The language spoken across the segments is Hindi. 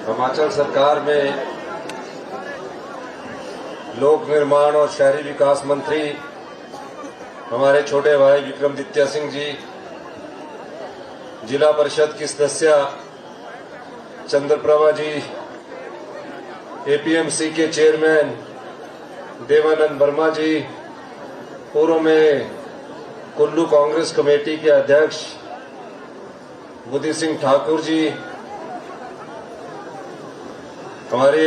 हिमाचल सरकार में लोक निर्माण और शहरी विकास मंत्री हमारे छोटे भाई विक्रमादित्य सिंह जी, जिला परिषद की सदस्य चंद्रप्रभा जी, एपीएमसी के चेयरमैन देवानंद वर्मा जी, पूर्व में कुल्लू कांग्रेस कमेटी के अध्यक्ष बुद्धि सिंह ठाकुर जी, हमारे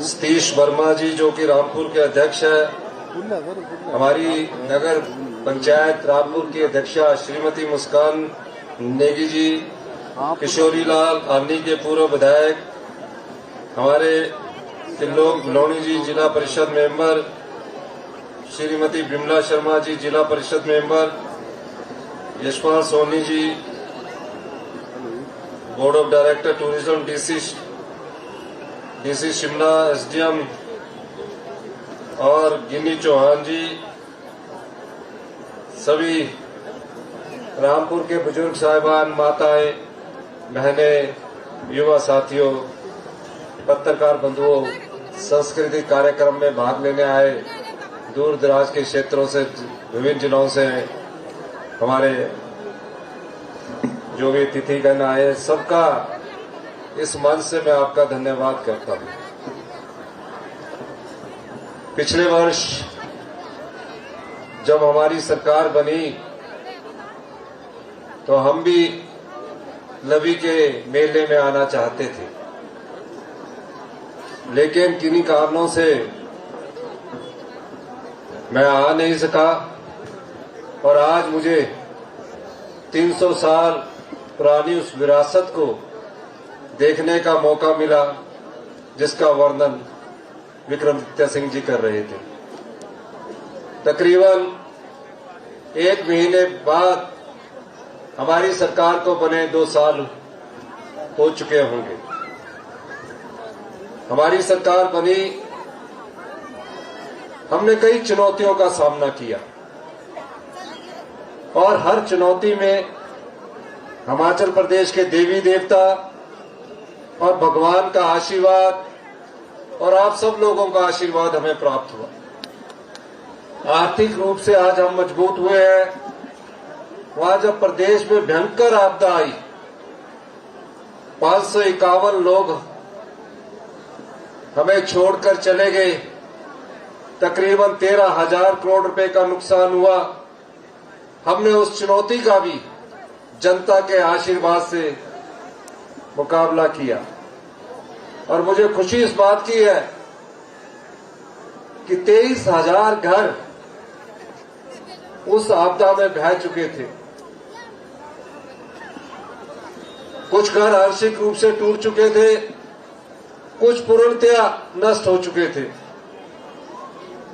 सतीश वर्मा जी जो कि रामपुर के अध्यक्ष है, हमारी नगर पंचायत रामपुर की अध्यक्षा श्रीमती मुस्कान नेगी जी, किशोरी लाल आनी के पूर्व विधायक, हमारे Trilok Loni ji zila parishad member, Shrimati Bimla Sharma ji zila parishad member, Yashpal Soni ji board of director tourism, DC Shimla, SDM और गिनी चौहान जी, सभी रामपुर के बुजुर्ग साहिबान, माताएं, बहनें, युवा साथियों, पत्रकार बंधुओं, सांस्कृतिक कार्यक्रम में भाग लेने आए दूर दराज के क्षेत्रों से, विभिन्न जिलों से हमारे जो भी अतिथिगण आए, सबका इस मंच से मैं आपका धन्यवाद करता हूं। पिछले वर्ष जब हमारी सरकार बनी तो हम भी लवी के मेले में आना चाहते थे, लेकिन किन्हीं कारणों से मैं आ नहीं सका और आज मुझे 300 साल पुरानी उस विरासत को देखने का मौका मिला जिसका वर्णन विक्रमादित्य सिंह जी कर रहे थे। तकरीबन 1 महीने बाद हमारी सरकार को बने 2 साल हो चुके होंगे। हमारी सरकार बनी, हमने कई चुनौतियों का सामना किया और हर चुनौती में हिमाचल प्रदेश के देवी देवता और भगवान का आशीर्वाद और आप सब लोगों का आशीर्वाद हमें प्राप्त हुआ। आर्थिक रूप से आज हम मजबूत हुए हैं। वहां जब प्रदेश में भयंकर आपदा आई, 551 लोग हमें छोड़कर चले गए, तकरीबन 13,000 करोड़ रुपए का नुकसान हुआ। हमने उस चुनौती का भी जनता के आशीर्वाद से मुकाबला किया और मुझे खुशी इस बात की है कि 23,000 घर उस आपदा में बह चुके थे। कुछ घर आंशिक रूप से टूट चुके थे, कुछ पूर्णतया नष्ट हो चुके थे।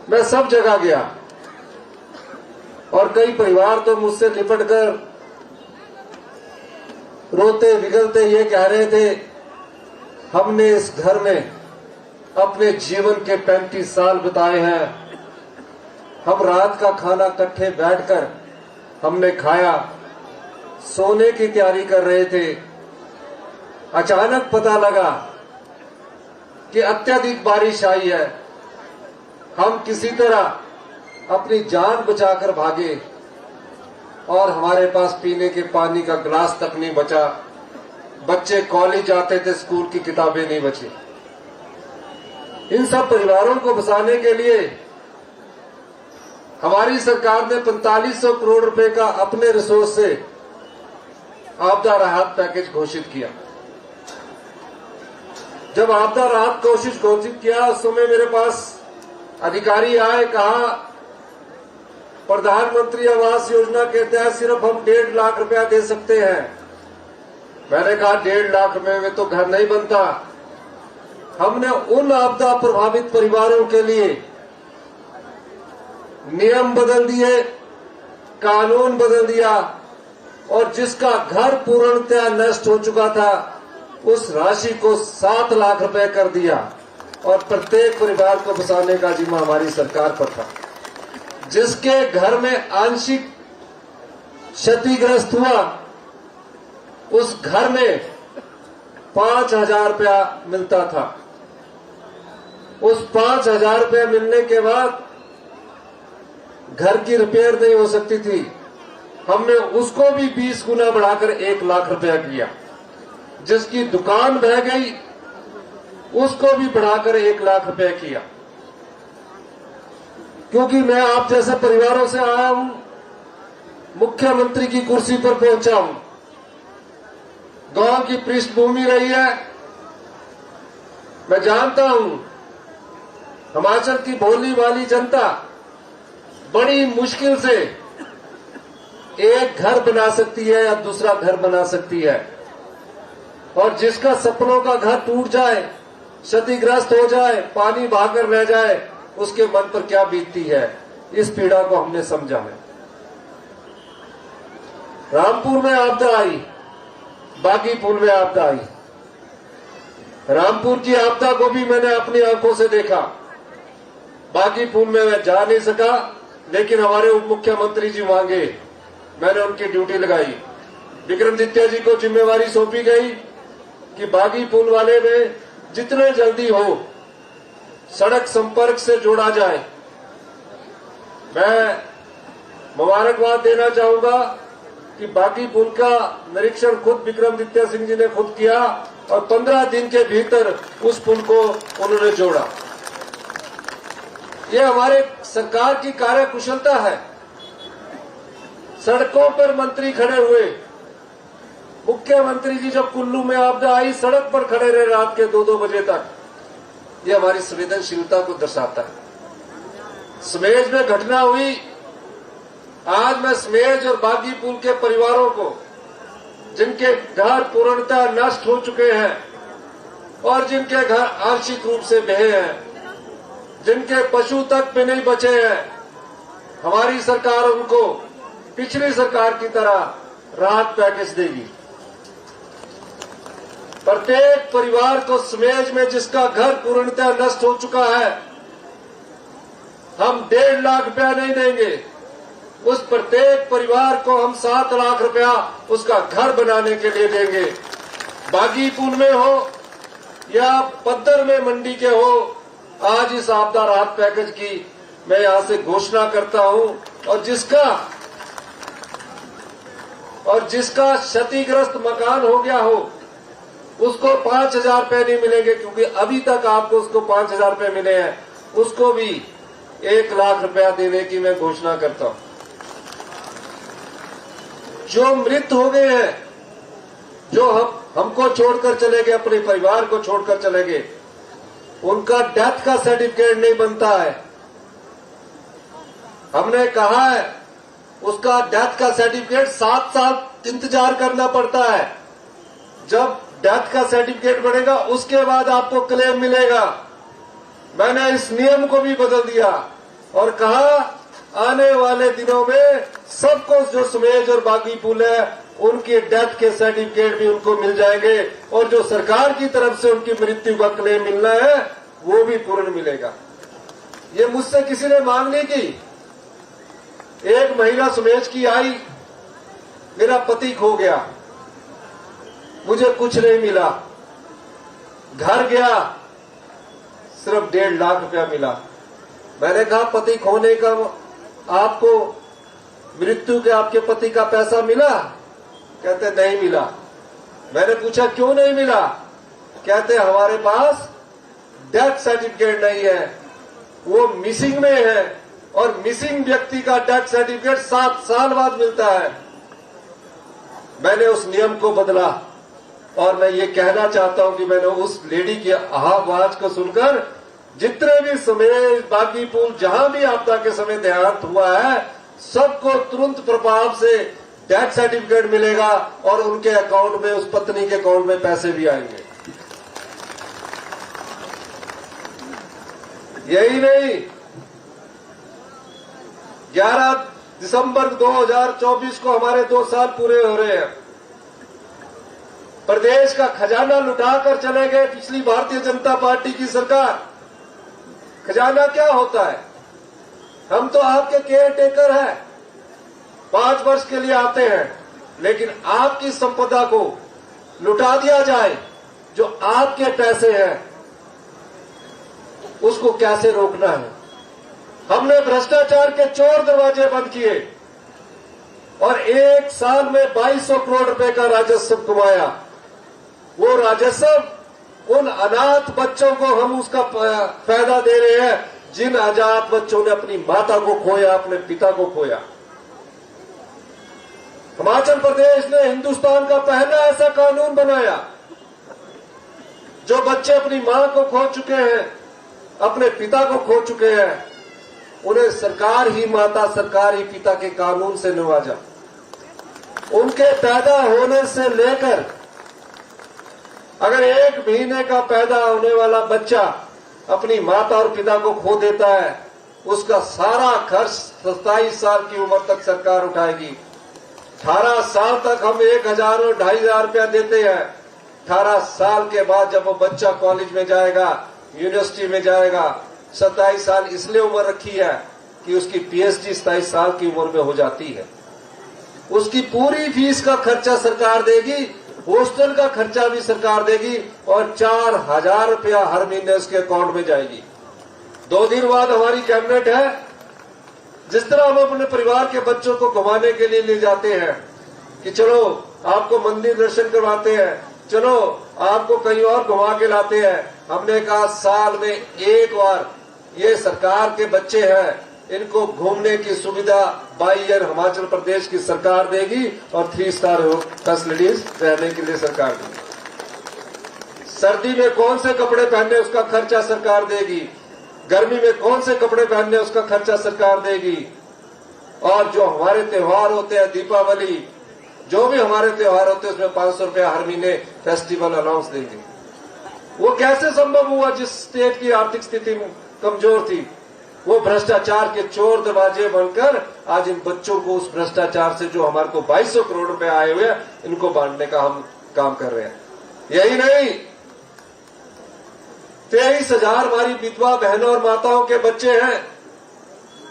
मैं सब जगह गया और कई परिवार तो मुझसे लिपटकर रोते बिगलते ये कह रहे थे, हमने इस घर में अपने जीवन के 35 साल बिताए हैं, हम रात का खाना इकट्ठे बैठकर हमने खाया, सोने की तैयारी कर रहे थे। अचानक पता लगा कि अत्यधिक बारिश आई है। हम किसी तरह अपनी जान बचाकर भागे और हमारे पास पीने के पानी का गिलास तक नहीं बचा। बच्चे कॉलेज जाते थे, स्कूल की किताबें नहीं बची। इन सब परिवारों को बचाने के लिए हमारी सरकार ने 4500 करोड़ रुपए का अपने रिसोर्स से आपदा राहत पैकेज घोषित किया। जब आपदा राहत कोशिश घोषित किया उस समय मेरे पास अधिकारी आए, कहा प्रधानमंत्री आवास योजना के तहत सिर्फ हम 1.5 लाख रुपया दे सकते हैं। मैंने कहा 1.5 लाख रुपए में तो घर नहीं बनता। हमने उन आपदा प्रभावित परिवारों के लिए नियम बदल दिए, कानून बदल दिया और जिसका घर पूर्णतया नष्ट हो चुका था उस राशि को 7 लाख रुपए कर दिया और प्रत्येक परिवार को बचाने का जिम्मा हमारी सरकार पर था। जिसके घर में आंशिक क्षतिग्रस्त हुआ उस घर में 5,000 रुपया मिलता था। उस 5,000 रुपया मिलने के बाद घर की रिपेयर नहीं हो सकती थी। हमने उसको भी 20 गुना बढ़ाकर 1 लाख रुपया किया। जिसकी दुकान बह गई उसको भी बढ़ाकर 1 लाख रुपया किया। क्योंकि मैं आप जैसे परिवारों से आया हूं, मुख्यमंत्री की कुर्सी पर पहुंचा हूं, गांव की पृष्ठभूमि रही है, मैं जानता हूं हिमाचल की भोली वाली जनता बड़ी मुश्किल से एक घर बना सकती है या दूसरा घर बना सकती है। और जिसका सपनों का घर टूट जाए, क्षतिग्रस्त हो जाए, पानी बहाकर रह जाए, उसके मन पर क्या बीतती है, इस पीड़ा को हमने समझा है। रामपुर में आपदा आई, बागीपुल में आपदा आई। रामपुर की आपदा को भी मैंने अपनी आंखों से देखा। बागीपुल में मैं जा नहीं सका, लेकिन हमारे उप मुख्यमंत्री जी वहां गए, मैंने उनकी ड्यूटी लगाई। विक्रमादित्य जी को जिम्मेवारी सौंपी गई कि बागीपुल वाले में जितने जल्दी हो सड़क संपर्क से जोड़ा जाए। मैं मुबारकबाद देना चाहूंगा कि बागीपुल का निरीक्षण खुद विक्रमादित्य सिंह जी ने खुद किया और 15 दिन के भीतर उस पुल को उन्होंने जोड़ा। ये हमारे सरकार की कार्यकुशलता है। सड़कों पर मंत्री खड़े हुए, मुख्यमंत्री जी जब कुल्लू में आपदा आई सड़क पर खड़े रहे रात के 2-2 बजे तक। ये हमारी संवेदनशीलता को दर्शाता है। समेज में घटना हुई, आज मैं समेज और बागीपुल के परिवारों को, जिनके घर पूर्णतः नष्ट हो चुके हैं और जिनके घर आंशिक रूप से बहे हैं, जिनके पशु तक भी नहीं बचे हैं, हमारी सरकार उनको पिछली सरकार की तरह राहत पैकेज देगी। प्रत्येक परिवार को समेज में जिसका घर पूर्णतः नष्ट हो चुका है, हम 1.5 लाख रुपया नहीं देंगे। उस प्रत्येक परिवार को हम 7 लाख रुपया उसका घर बनाने के लिए देंगे। बागीपुल में हो या पद्दर में मंडी के हो, आज इस आपदा राहत पैकेज की मैं यहां से घोषणा करता हूं। और जिसका क्षतिग्रस्त मकान हो गया हो उसको 5,000 रुपये नहीं मिलेंगे, क्योंकि अभी तक आपको उसको 5,000 रुपये मिले हैं, उसको भी 1 लाख रुपया देने की मैं घोषणा करता हूं। जो मृत हो गए हैं, जो हमको छोड़कर चले गए, अपने परिवार को छोड़कर चले गए, उनका डेथ का सर्टिफिकेट नहीं बनता है। हमने कहा है उसका डेथ का सर्टिफिकेट 7 साल इंतजार करना पड़ता है। जब डेथ का सर्टिफिकेट बनेगा उसके बाद आपको क्लेम मिलेगा। मैंने इस नियम को भी बदल दिया और कहा आने वाले दिनों में सबको जो समेज और बागीपुल है उनके डेथ के सर्टिफिकेट भी उनको मिल जाएंगे और जो सरकार की तरफ से उनकी मृत्यु का क्लेम मिलना है वो भी पूर्ण मिलेगा। ये मुझसे किसी ने मांग नहीं की। एक महिला समेज की आई, मेरा पति खो गया, मुझे कुछ नहीं मिला, घर गया, सिर्फ 1.5 लाख रुपया मिला। मैंने कहा पति खोने का आपको मृत्यु के आपके पति का पैसा मिला? कहते नहीं मिला। मैंने पूछा क्यों नहीं मिला? कहते हमारे पास डेथ सर्टिफिकेट नहीं है, वो मिसिंग में है और मिसिंग व्यक्ति का डेथ सर्टिफिकेट 7 साल बाद मिलता है। मैंने उस नियम को बदला और मैं ये कहना चाहता हूं कि मैंने उस लेडी की आवाज को सुनकर जितने भी समेज बागीपुल जहां भी आपदा के समय देहांत हुआ है सबको तुरंत प्रभाव से डेथ सर्टिफिकेट मिलेगा और उनके अकाउंट में, उस पत्नी के अकाउंट में पैसे भी आएंगे। यही नहीं, 11 दिसंबर 2024 को हमारे 2 साल पूरे हो रहे हैं। प्रदेश का खजाना लुटाकर चले गए पिछली भारतीय जनता पार्टी की सरकार। खजाना क्या होता है? हम तो आपके केयर टेकर हैं, 5 वर्ष के लिए आते हैं, लेकिन आपकी संपदा को लुटा दिया जाए, जो आपके पैसे हैं उसको कैसे रोकना है। हमने भ्रष्टाचार के चोर दरवाजे बंद किए और एक साल में 2200 करोड़ रुपए का राजस्व कमाया। वो राजस्व उन अनाथ बच्चों को हम उसका फायदा दे रहे हैं जिन अनाथ बच्चों ने अपनी माता को खोया, अपने पिता को खोया। हिमाचल प्रदेश ने हिंदुस्तान का पहला ऐसा कानून बनाया जो बच्चे अपनी मां को खो चुके हैं, अपने पिता को खो चुके हैं, उन्हें सरकार ही माता, सरकार ही पिता के कानून से नवाजा। उनके पैदा होने से लेकर अगर 1 महीने का पैदा होने वाला बच्चा अपनी माता और पिता को खो देता है, उसका सारा खर्च 27 साल की उम्र तक सरकार उठाएगी। 18 साल तक हम 1000 और 2500 रुपया देते हैं। 18 साल के बाद जब वो बच्चा कॉलेज में जाएगा, यूनिवर्सिटी में जाएगा, 27 साल इसलिए उम्र रखी है कि उसकी पीएचडी 27 साल की उम्र में हो जाती है। उसकी पूरी फीस का खर्चा सरकार देगी, हॉस्टल का खर्चा भी सरकार देगी और 4000 रुपया हर महीने उसके अकाउंट में जाएगी। 2 दिन बाद हमारी कैबिनेट है, जिस तरह हम अपने परिवार के बच्चों को घुमाने के लिए ले जाते हैं कि चलो आपको मंदिर दर्शन करवाते हैं, चलो आपको कहीं और घुमा के लाते हैं, हमने कहा साल में एक बार ये सरकार के बच्चे हैं, इनको घूमने की सुविधा 22 ईयर हिमाचल प्रदेश की सरकार देगी और 3 स्टार फैसिलिटीज रहने के लिए सरकार देगी। सर्दी में कौन से कपड़े पहनने उसका खर्चा सरकार देगी, गर्मी में कौन से कपड़े पहनने उसका खर्चा सरकार देगी। और जो हमारे त्योहार होते हैं, दीपावली, जो भी हमारे त्योहार होते हैं, उसमें 500 रुपया हर महीने फेस्टिवल अलाउंस देंगे। वो कैसे संभव हुआ जिस स्टेट की आर्थिक स्थिति कमजोर थी। वो भ्रष्टाचार के चोर दरवाजे बनकर आज इन बच्चों को उस भ्रष्टाचार से जो हमारे को 2200 करोड़ रुपए आए हुए हैं, इनको बांटने का हम काम कर रहे हैं। यही नहीं, 23,000 हमारी विधवा बहनों और माताओं के बच्चे हैं।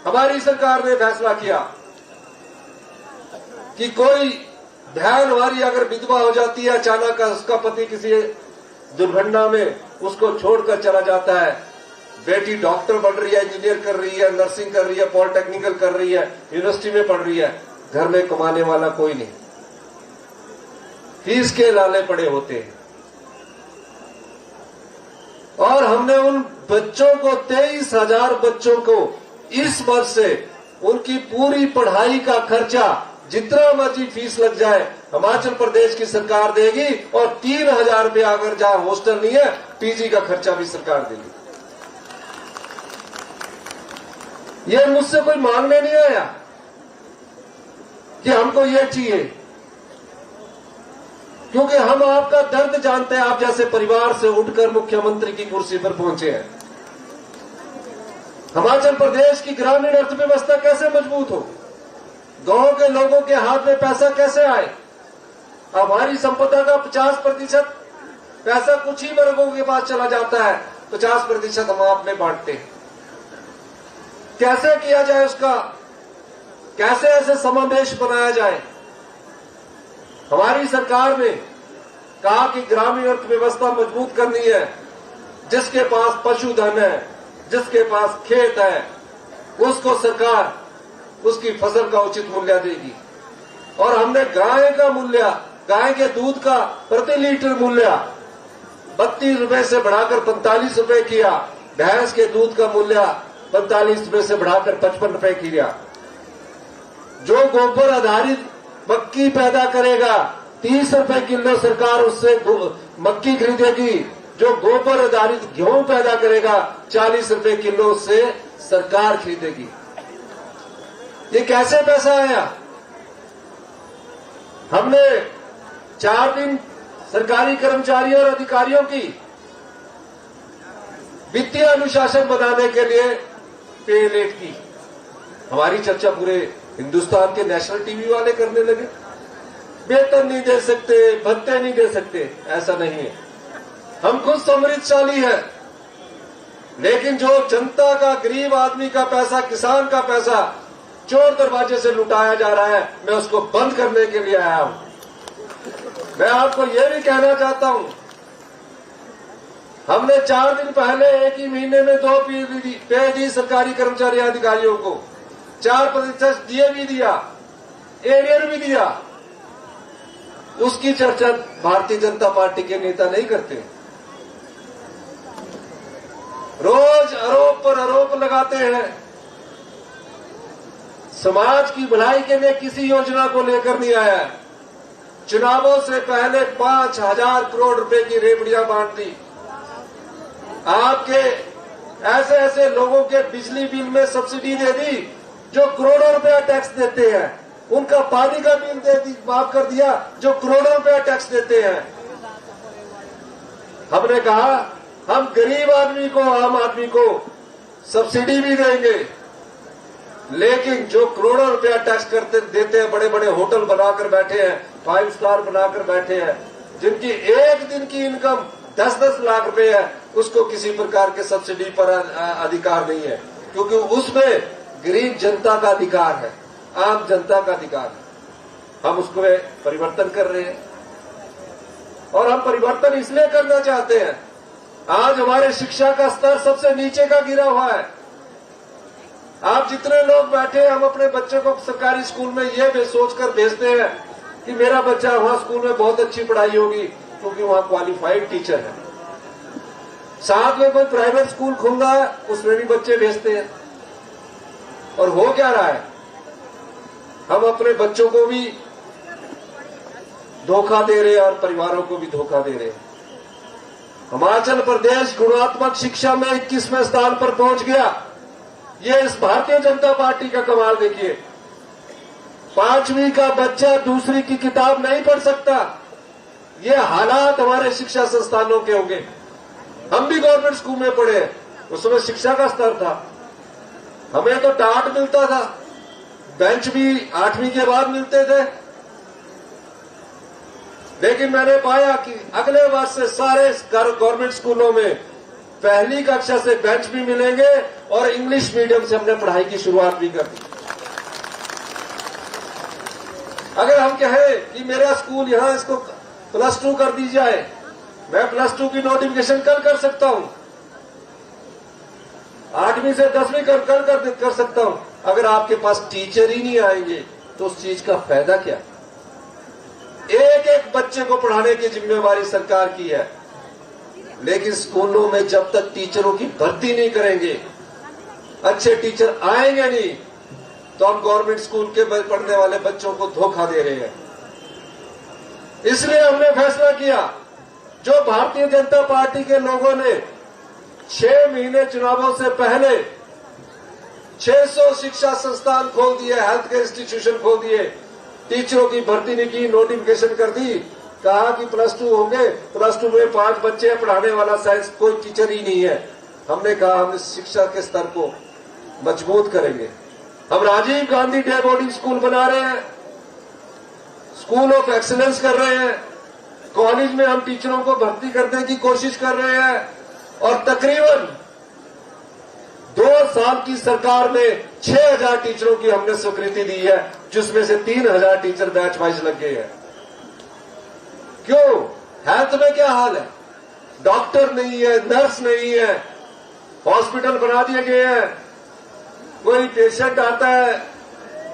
हमारी सरकार ने फैसला किया कि कोई बहन हमारी अगर विधवा हो जाती है, अचानक उसका पति किसी दुर्घटना में उसको छोड़कर चला जाता है, बेटी डॉक्टर बन रही है, इंजीनियर कर रही है, नर्सिंग कर रही है, पॉलिटेक्निकल कर रही है, यूनिवर्सिटी में पढ़ रही है, घर में कमाने वाला कोई नहीं, फीस के लाले पड़े होते हैं। और हमने उन बच्चों को 23,000 बच्चों को इस वर्ष से उनकी पूरी पढ़ाई का खर्चा जितना मर्जी फीस लग जाए हिमाचल प्रदेश की सरकार देगी और 3,000 रुपया अगर जहां हॉस्टल नहीं है, पीजी का खर्चा भी सरकार देगी। ये मुझसे कोई मांगने नहीं आया कि हमको ये चाहिए, क्योंकि हम आपका दर्द जानते हैं। आप जैसे परिवार से उठकर मुख्यमंत्री की कुर्सी पर पहुंचे हैं। हिमाचल प्रदेश की ग्रामीण अर्थव्यवस्था कैसे मजबूत हो, गांव के लोगों के हाथ में पैसा कैसे आए। हमारी संपदा का 50% पैसा कुछ ही वर्गों के पास चला जाता है, 50% हम आप में बांटते हैं। कैसे किया जाए उसका, कैसे ऐसे समावेश बनाया जाए। हमारी सरकार ने कहा कि ग्रामीण अर्थव्यवस्था मजबूत करनी है। जिसके पास पशुधन है, जिसके पास खेत है, उसको सरकार उसकी फसल का उचित मूल्य देगी। और हमने गाय का मूल्य, गाय के दूध का प्रति लीटर मूल्य 32 रुपए से बढ़ाकर 45 रुपए किया। भैंस के दूध का मूल्य 45 रुपए से बढ़ाकर 55 रुपए किया। जो गोबर आधारित मक्की पैदा करेगा, 30 रुपए किलो सरकार उससे मक्की खरीदेगी। जो गोबर आधारित गेहूं पैदा करेगा, 40 रुपए किलो उससे सरकार खरीदेगी। ये कैसे पैसा आया? हमने 4 दिन सरकारी कर्मचारियों और अधिकारियों की वित्तीय अनुशासन बनाने के लिए पे रेट की। हमारी चर्चा पूरे हिंदुस्तान के नेशनल टीवी वाले करने लगे। वेतन नहीं दे सकते, भत्ते नहीं दे सकते, ऐसा नहीं है। हम खुद समृद्धशाली हैं, लेकिन जो जनता का, गरीब आदमी का पैसा, किसान का पैसा चोर दरवाजे से लुटाया जा रहा है, मैं उसको बंद करने के लिए आया हूं। मैं आपको यह भी कहना चाहता हूं, हमने 4 दिन पहले एक ही महीने में 2 पे दी सरकारी कर्मचारी अधिकारियों को, 4% डीए भी दिया, एरियर भी दिया। उसकी चर्चा भारतीय जनता पार्टी के नेता नहीं करते। रोज आरोप पर आरोप लगाते हैं। समाज की भलाई के लिए किसी योजना को लेकर नहीं आया। चुनावों से पहले 5,000 करोड़ रुपए की रेवड़ियां बांट दी। आपके ऐसे ऐसे लोगों के बिजली बिल में सब्सिडी दे दी जो करोड़ों रुपया टैक्स देते हैं। उनका पानी का बिल माफ कर दिया जो करोड़ों रुपया टैक्स देते हैं। हमने कहा हम गरीब आदमी को, आम आदमी को सब्सिडी भी देंगे, लेकिन जो करोड़ों रुपया टैक्स करते देते हैं, बड़े बड़े होटल बनाकर बैठे हैं, 5 स्टार बनाकर बैठे हैं, जिनकी एक दिन की इनकम 10-10 लाख रुपए है, उसको किसी प्रकार के सब्सिडी पर अधिकार नहीं है, क्योंकि उसमें गरीब जनता का अधिकार है, आम जनता का अधिकार है। हम उसको परिवर्तन कर रहे हैं और हम परिवर्तन इसलिए करना चाहते हैं। आज हमारे शिक्षा का स्तर सबसे नीचे का गिरा हुआ है। आप जितने लोग बैठे, हम अपने बच्चे को सरकारी स्कूल में यह सोचकर भेजते हैं कि मेरा बच्चा वहां स्कूल में बहुत अच्छी पढ़ाई होगी, क्योंकि वहां क्वालिफाइड टीचर है। साथ में कोई प्राइवेट स्कूल खुल रहा है, उसमें भी बच्चे भेजते हैं। और हो क्या रहा है, हम अपने बच्चों को भी धोखा दे रहे हैं और परिवारों को भी धोखा दे रहे हैं। हिमाचल प्रदेश गुणात्मक शिक्षा में 21वें स्थान पर पहुंच गया। ये इस भारतीय जनता पार्टी का कमाल देखिए। 5वीं का बच्चा दूसरी की किताब नहीं पढ़ सकता। ये हालात हमारे शिक्षा संस्थानों के होंगे। हम भी गवर्नमेंट स्कूल में पढ़े, उसमें शिक्षा का स्तर था, हमें तो टाट मिलता था, बेंच भी 8वीं के बाद मिलते थे। लेकिन मैंने पाया कि अगले वर्ष से सारे गवर्नमेंट स्कूलों में पहली कक्षा से बेंच भी मिलेंगे और इंग्लिश मीडियम से हमने पढ़ाई की शुरुआत भी कर दी। अगर हम कहें कि मेरा स्कूल यहां, इसको +2 कर दी जाए, मैं +2 की नोटिफिकेशन कल कर सकता हूं, 8वीं से 10वीं कर सकता हूं। अगर आपके पास टीचर ही नहीं आएंगे तो उस चीज का फायदा क्या? एक एक बच्चे को पढ़ाने की जिम्मेवारी सरकार की है, लेकिन स्कूलों में जब तक टीचरों की भर्ती नहीं करेंगे, अच्छे टीचर आएंगे नहीं, तो हम गवर्नमेंट स्कूल के पढ़ने वाले बच्चों को धोखा दे रहे हैं। इसलिए हमने फैसला किया, जो भारतीय जनता पार्टी के लोगों ने 6 महीने चुनावों से पहले 600 शिक्षा संस्थान खोल दिए, हेल्थ केयर इंस्टीट्यूशन खोल दिए, टीचरों की भर्ती नहीं की, नोटिफिकेशन कर दी, कहा कि +2 होंगे, +2 में 5 बच्चे हैं, पढ़ाने वाला साइंस कोई टीचर ही नहीं है। हमने कहा हम इस शिक्षा के स्तर को मजबूत करेंगे। हम Rajiv Gandhi day boarding school बना रहे हैं, स्कूल ऑफ एक्सीलेंस कर रहे हैं, कॉलेज में हम टीचरों को भर्ती करने की कोशिश कर रहे हैं। और तकरीबन 2 साल की सरकार में 6,000 टीचरों की हमने स्वीकृति दी है, जिसमें से 3,000 टीचर बैच वाइज लग गए हैं। क्यों? हेल्थ में क्या हाल है? डॉक्टर नहीं है, नर्स नहीं है, हॉस्पिटल बना दिए गए हैं। कोई पेशेंट आता है,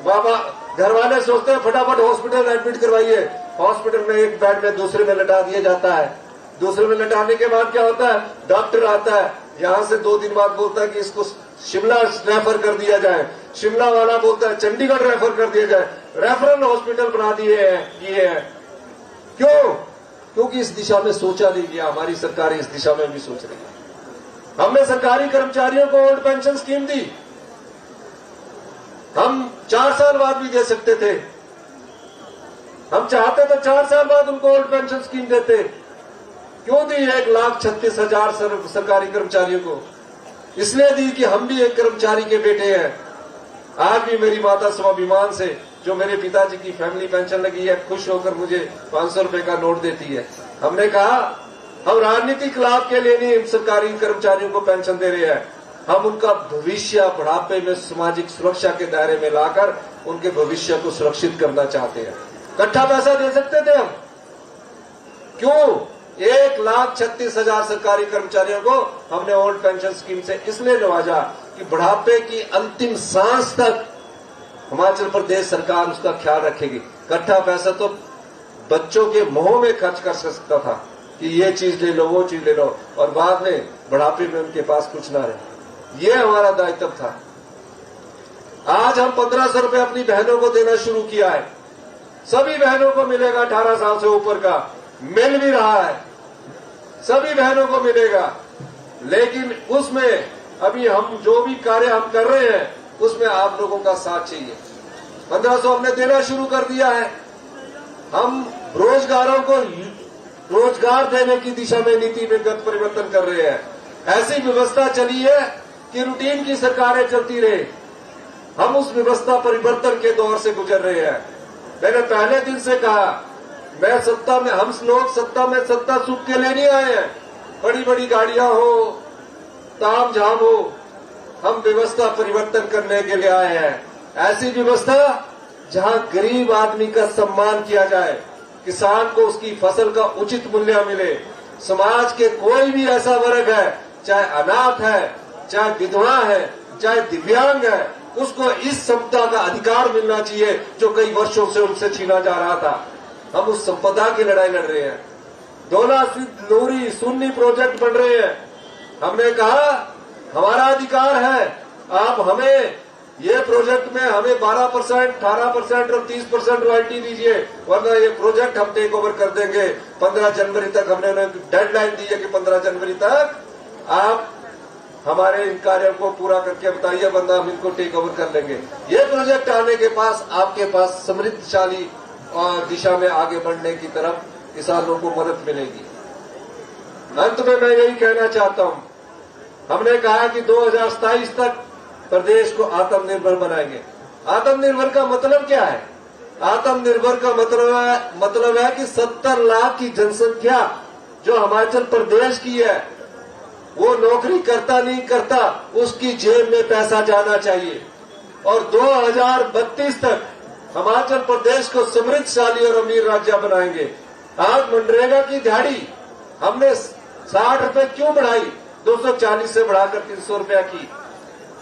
बाबा घर वाले सोचते हैं फटाफट हॉस्पिटल एडमिट करवाइए, हॉस्पिटल में एक बेड में दूसरे में लटा दिया जाता है। दूसरे में लटाने के बाद क्या होता है, डॉक्टर आता है, यहां से 2 दिन बाद बोलता है कि इसको शिमला रेफर कर दिया जाए, शिमला वाला बोलता है चंडीगढ़ रेफर कर दिया जाए। रेफरल हॉस्पिटल बना दिए हैं। क्यों? क्योंकि इस दिशा में सोचा नहीं गया। हमारी सरकार इस दिशा में भी सोच रही है। हमने सरकारी कर्मचारियों को ओल्ड पेंशन स्कीम दी, हम 4 साल बाद भी दे सकते थे। हम चाहते तो 4 साल बाद उनको ओल्ड पेंशन स्कीम देते। क्यों दी 1,36,000 सरकारी कर्मचारियों को? इसलिए दी कि हम भी एक कर्मचारी के बेटे हैं। आज भी मेरी माता स्वाभिमान से, जो मेरे पिताजी की फैमिली पेंशन लगी है, खुश होकर मुझे 500 रुपए का नोट देती है। हमने कहा हम राजनीतिक लाभ के लिए नहीं सरकारी कर्मचारियों को पेंशन दे रहे हैं, हम उनका भविष्य बुढ़ापे में सामाजिक सुरक्षा के दायरे में लाकर उनके भविष्य को सुरक्षित करना चाहते हैं। इकट्ठा पैसा दे सकते थे हम, क्यों 1,36,000 सरकारी कर्मचारियों को हमने ओल्ड पेंशन स्कीम से इसलिए नवाजा कि बुढ़ापे की अंतिम सांस तक हिमाचल प्रदेश सरकार उसका ख्याल रखेगी। इकट्ठा पैसा तो बच्चों के मुंहों में खर्च कर सकता था कि ये चीज ले लो, वो चीज ले लो, और बाद में बुढ़ापे में उनके पास कुछ ना रहे। ये हमारा दायित्व था। आज हम 1,500 रुपए अपनी बहनों को देना शुरू किया है। सभी बहनों को मिलेगा, 18 साल से ऊपर का मिल भी रहा है, सभी बहनों को मिलेगा। लेकिन उसमें अभी हम जो भी कार्य हम कर रहे हैं उसमें आप लोगों का साथ चाहिए। 1,500 हमने देना शुरू कर दिया है। हम रोजगारों को रोजगार देने की दिशा में नीति में गत परिवर्तन कर रहे हैं। ऐसी व्यवस्था चली है कि रूटीन की सरकारें चलती रहे। हम उस व्यवस्था परिवर्तन के दौर से गुजर रहे हैं। मैंने पहले दिन से कहा, मैं सत्ता में, हम लोग सत्ता में सत्ता सुख के लिए नहीं आए हैं। बड़ी बड़ी गाड़ियां हो, ताम झाम हो, हम व्यवस्था परिवर्तन करने के लिए आए हैं। ऐसी व्यवस्था जहां गरीब आदमी का सम्मान किया जाए, किसान को उसकी फसल का उचित मूल्य मिले, समाज के कोई भी ऐसा वर्ग है, चाहे अनाथ है, चाहे विधवा है, चाहे दिव्यांग है, उसको इस संपदा का अधिकार मिलना चाहिए जो कई वर्षों से उनसे छीना जा रहा था। हम उस संपदा की लड़ाई लड़ रहे हैं। दोला लोरी सुन्नी प्रोजेक्ट बन रहे हैं। हमने कहा हमारा अधिकार है, आप हमें ये प्रोजेक्ट में हमें 12%, 18% और 30% रॉयल्टी दीजिए, वरना ये प्रोजेक्ट हम टेक ओवर कर देंगे। 15 जनवरी तक हमने उन्हें डेडलाइन दी है कि 15 जनवरी तक आप हमारे इन कार्यों को पूरा करके बताइए, वरना हम इनको टेक ओवर कर लेंगे। ये प्रोजेक्ट आने के पास आपके पास समृद्धशाली और दिशा में आगे बढ़ने की तरफ किसानों को मदद मिलेगी। अंत में मैं यही कहना चाहता हूं, हमने कहा कि 2027 तक प्रदेश को आत्मनिर्भर बनाएंगे। आत्मनिर्भर का मतलब क्या है? आत्मनिर्भर का मतलब है कि 70 लाख की जनसंख्या जो हिमाचल प्रदेश की है, वो नौकरी करता नहीं करता, उसकी जेब में पैसा जाना चाहिए। और 2032 तक हिमाचल प्रदेश को समृद्धशाली और अमीर राज्य बनाएंगे। आज मनरेगा की दिहाड़ी हमने 60 रुपए क्यों बढ़ाई, 240 से बढ़ाकर 300 रुपया की?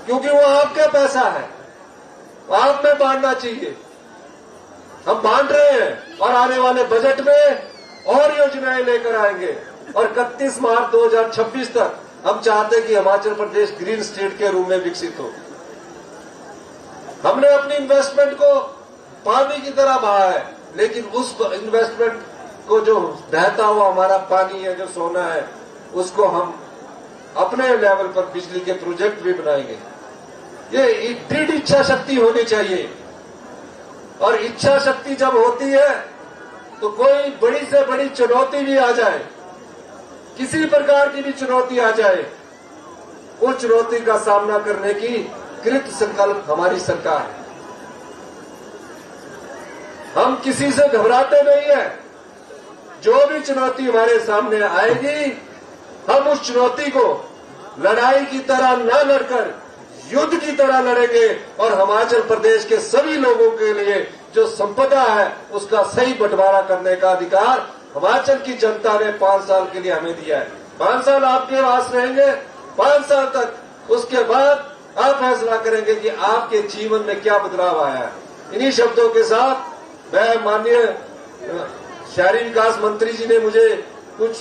क्योंकि वो आपका पैसा है, आप में बांटना चाहिए। हम बांट रहे हैं और आने वाले बजट में और योजनाएं लेकर आएंगे। और 31 मार्च 2026 तक हम चाहते हैं कि हिमाचल प्रदेश ग्रीन स्टेट के रूप में विकसित हो। हमने अपनी इन्वेस्टमेंट को पानी की तरह बहाया है, लेकिन उस इन्वेस्टमेंट को जो बहता हुआ हमारा पानी है, जो सोना है, उसको हम अपने लेवल पर बिजली के प्रोजेक्ट भी बनाएंगे। ये दृढ़ इच्छा शक्ति होनी चाहिए। और इच्छा शक्ति जब होती है तो कोई बड़ी से बड़ी चुनौती भी आ जाए, किसी प्रकार की भी चुनौती आ जाए, उस चुनौती का सामना करने की कृत संकल्प हमारी सरकार है। हम किसी से घबराते नहीं है। जो भी चुनौती हमारे सामने आएगी, हम उस चुनौती को लड़ाई की तरह न लड़कर युद्ध की तरह लड़ेंगे और हिमाचल प्रदेश के सभी लोगों के लिए जो संपदा है उसका सही बंटवारा करने का अधिकार हिमाचल की जनता ने 5 साल के लिए हमें दिया है। 5 साल आपके पास रहेंगे, 5 साल तक। उसके बाद आप फैसला करेंगे कि आपके जीवन में क्या बदलाव आया है। इन्हीं शब्दों के साथ मैं माननीय शहरी विकास मंत्री जी ने मुझे कुछ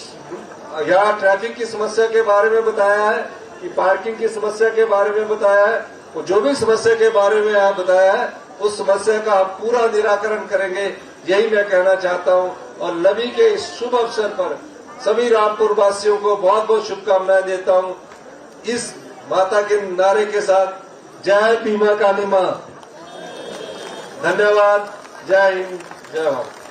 यहाँ ट्रैफिक की समस्या के बारे में बताया है, कि पार्किंग की समस्या के बारे में बताया है, और जो भी समस्या के बारे में आप बताया है, उस समस्या का आप पूरा निराकरण करेंगे, यही मैं कहना चाहता हूं। और नवी के इस शुभ अवसर पर सभी रामपुर वासियों को बहुत बहुत शुभकामनाएं देता हूं। इस माता के नारे के साथ जय भीमा काली मां। धन्यवाद। जय हिंद, जय भारत।